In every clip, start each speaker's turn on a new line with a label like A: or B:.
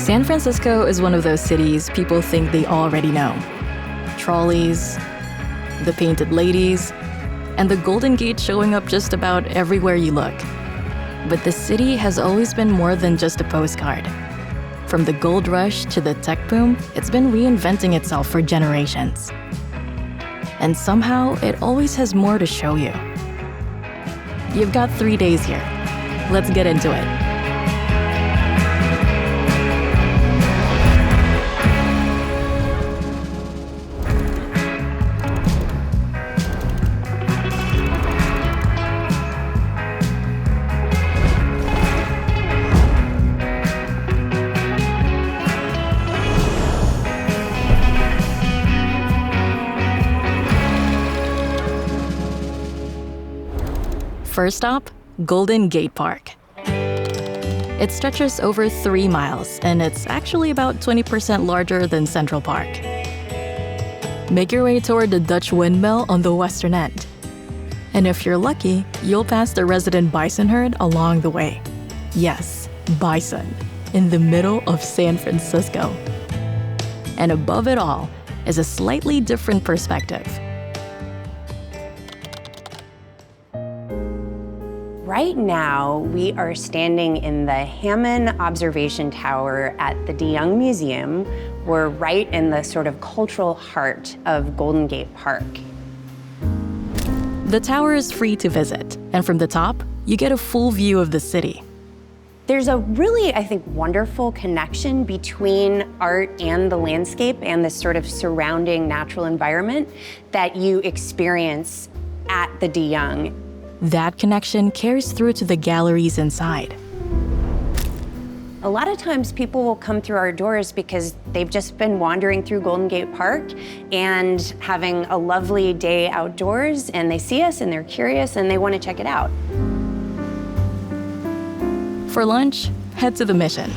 A: San Francisco is one of those cities people think they already know. Trolleys, the painted ladies, and the Golden Gate showing up just about everywhere you look. But the city has always been more than just a postcard. From the gold rush to the tech boom, it's been reinventing itself for generations. And somehow, it always has more to show you. You've got 3 days here. Let's get into it. First stop, Golden Gate Park. It stretches over 3 miles, and it's actually about 20% larger than Central Park. Make your way toward the Dutch windmill on the western end. And if you're lucky, you'll pass the resident bison herd along the way. Yes, bison, in the middle of San Francisco. And above it all is a slightly different perspective.
B: Right now, we are standing in the Hammond Observation Tower at the DeYoung Museum. We're right in the sort of cultural heart of Golden Gate Park.
A: The tower is free to visit, and from the top, you get a full view of the city.
B: There's a really, I think, wonderful connection between art and the landscape and this sort of surrounding natural environment that you experience at the DeYoung.
A: That connection carries through to the galleries inside.
B: A lot of times people will come through our doors because they've just been wandering through Golden Gate Park and having a lovely day outdoors, and they see us and they're curious and they want to check it out.
A: For lunch, head to the Mission,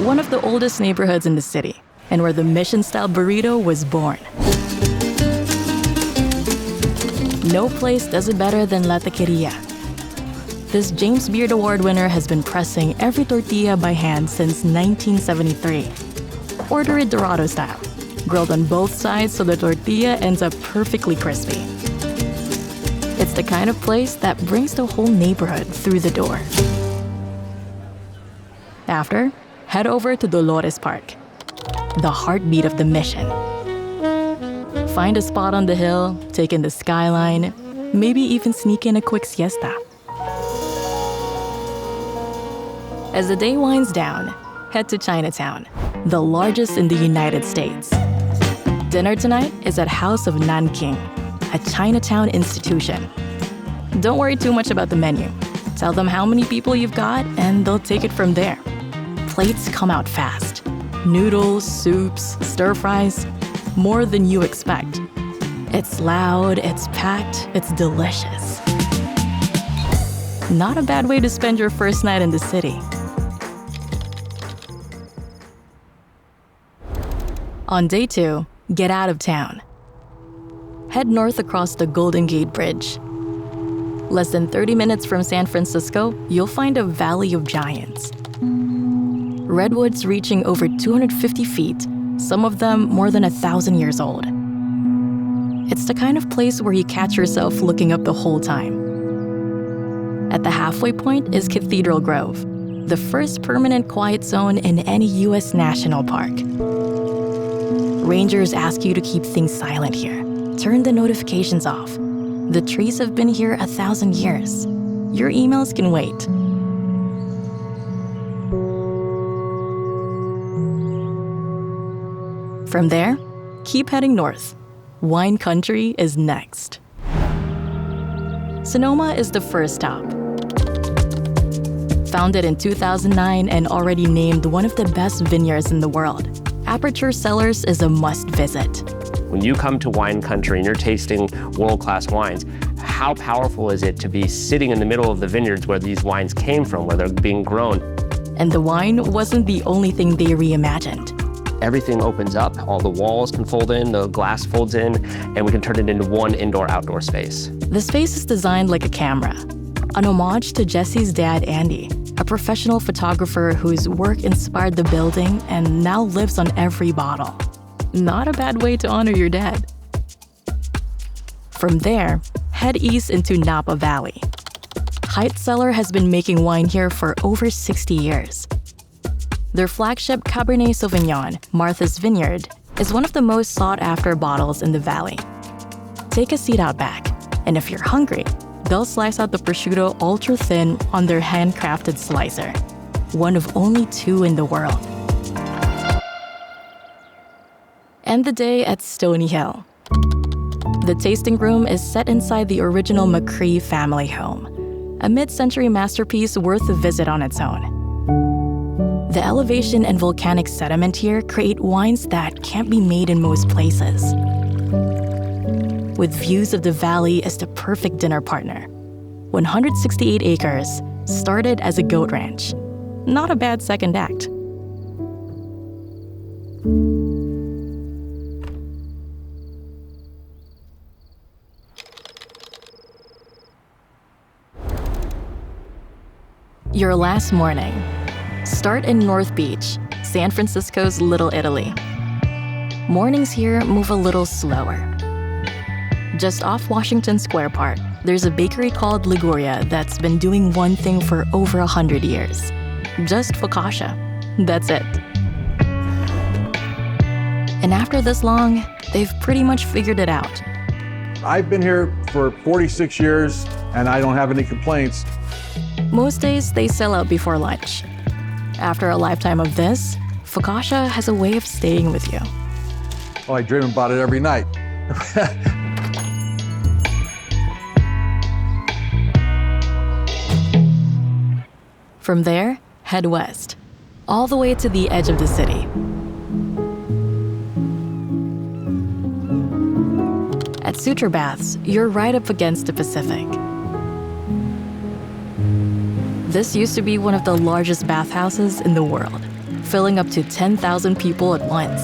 A: one of the oldest neighborhoods in the city, and where the Mission-style burrito was born. No place does it better than La Taqueria. This James Beard Award winner has been pressing every tortilla by hand since 1973. Order it Dorado style, grilled on both sides so the tortilla ends up perfectly crispy. It's the kind of place that brings the whole neighborhood through the door. After, head over to Dolores Park, the heartbeat of the Mission. Find a spot on the hill, take in the skyline, maybe even sneak in a quick siesta. As the day winds down, head to Chinatown, the largest in the United States. Dinner tonight is at House of Nanking, a Chinatown institution. Don't worry too much about the menu. Tell them how many people you've got, and they'll take it from there. Plates come out fast. Noodles, soups, stir-fries, more than you expect. It's loud, it's packed, it's delicious. Not a bad way to spend your first night in the city. On day 2, get out of town. Head north across the Golden Gate Bridge. Less than 30 minutes from San Francisco, you'll find a valley of giants. Redwoods reaching over 250 feet, some of them more than 1,000 years old. It's the kind of place where you catch yourself looking up the whole time. At the halfway point is Cathedral Grove, the first permanent quiet zone in any U.S. national park. Rangers ask you to keep things silent here. Turn the notifications off. The trees have been here 1,000 years. Your emails can wait. From there, keep heading north. Wine country is next. Sonoma is the first stop. Founded in 2009 and already named one of the best vineyards in the world, Aperture Cellars is a must visit.
C: When you come to wine country and you're tasting world-class wines, how powerful is it to be sitting in the middle of the vineyards where these wines came from, where they're being grown?
A: And the wine wasn't the only thing they reimagined.
C: Everything opens up, all the walls can fold in, the glass folds in, and we can turn it into one indoor-outdoor space.
A: The space is designed like a camera, an homage to Jesse's dad, Andy. a professional photographer whose work inspired the building and now lives on every bottle. Not a bad way to honor your dad. From there, head east into Napa Valley. Haidt Cellar has been making wine here for over 60 years. Their flagship Cabernet Sauvignon, Martha's Vineyard, is one of the most sought-after bottles in the valley. Take a seat out back, and if you're hungry, they'll slice out the prosciutto ultra-thin on their handcrafted slicer, one of only 2 in the world. End the day at Stony Hill. The tasting room is set inside the original McCree family home, a mid-century masterpiece worth a visit on its own. The elevation and volcanic sediment here create wines that can't be made in most places. With views of the valley as the perfect dinner partner. 168 acres, started as a goat ranch. Not a bad second act. Your last morning. Start in North Beach, San Francisco's Little Italy. Mornings here move a little slower. Just off Washington Square Park, there's a bakery called Liguria that's been doing one thing for over 100 years. Just focaccia. That's it. And after this long, they've pretty much figured it out.
D: I've been here for 46 years, and I don't have any complaints.
A: Most days, they sell out before lunch. After a lifetime of this, focaccia has a way of staying with you.
D: Oh, I dream about it every night.
A: From there, head west, all the way to the edge of the city. At Suture Baths, you're right up against the Pacific. This used to be one of the largest bathhouses in the world, filling up to 10,000 people at once.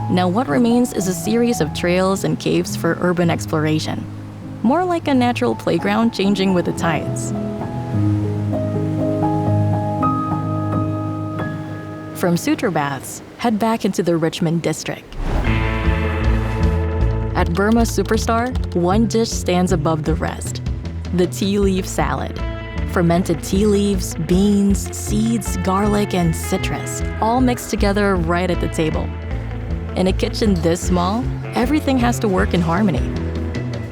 A: Now what remains is a series of trails and caves for urban exploration, more like a natural playground changing with the tides. From Suture Baths, head back into the Richmond district. At Burma Superstar, one dish stands above the rest. The tea leaf salad. Fermented tea leaves, beans, seeds, garlic, and citrus, all mixed together right at the table. In a kitchen this small, everything has to work in harmony.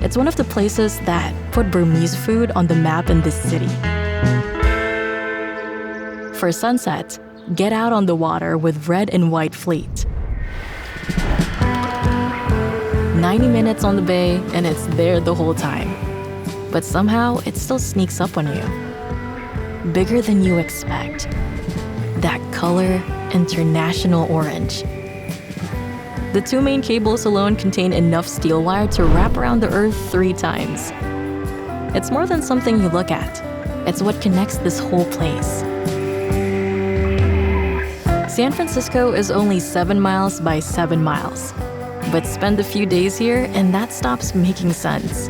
A: It's one of the places that put Burmese food on the map in this city. For sunset, get out on the water with red and white fleet. 90 minutes on the bay, and it's there the whole time. But somehow, it still sneaks up on you. Bigger than you expect. That color, international orange. The 2 main cables alone contain enough steel wire to wrap around the Earth 3 times. It's more than something you look at. It's what connects this whole place. San Francisco is only 7 miles by 7 miles. But spend a few days here and that stops making sense.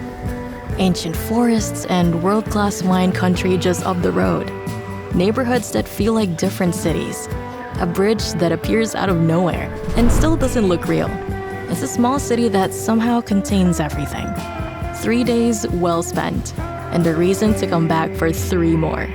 A: Ancient forests and world-class wine country just up the road. Neighborhoods that feel like different cities. A bridge that appears out of nowhere and still doesn't look real. It's a small city that somehow contains everything. 3 days well spent, and a reason to come back for 3 more.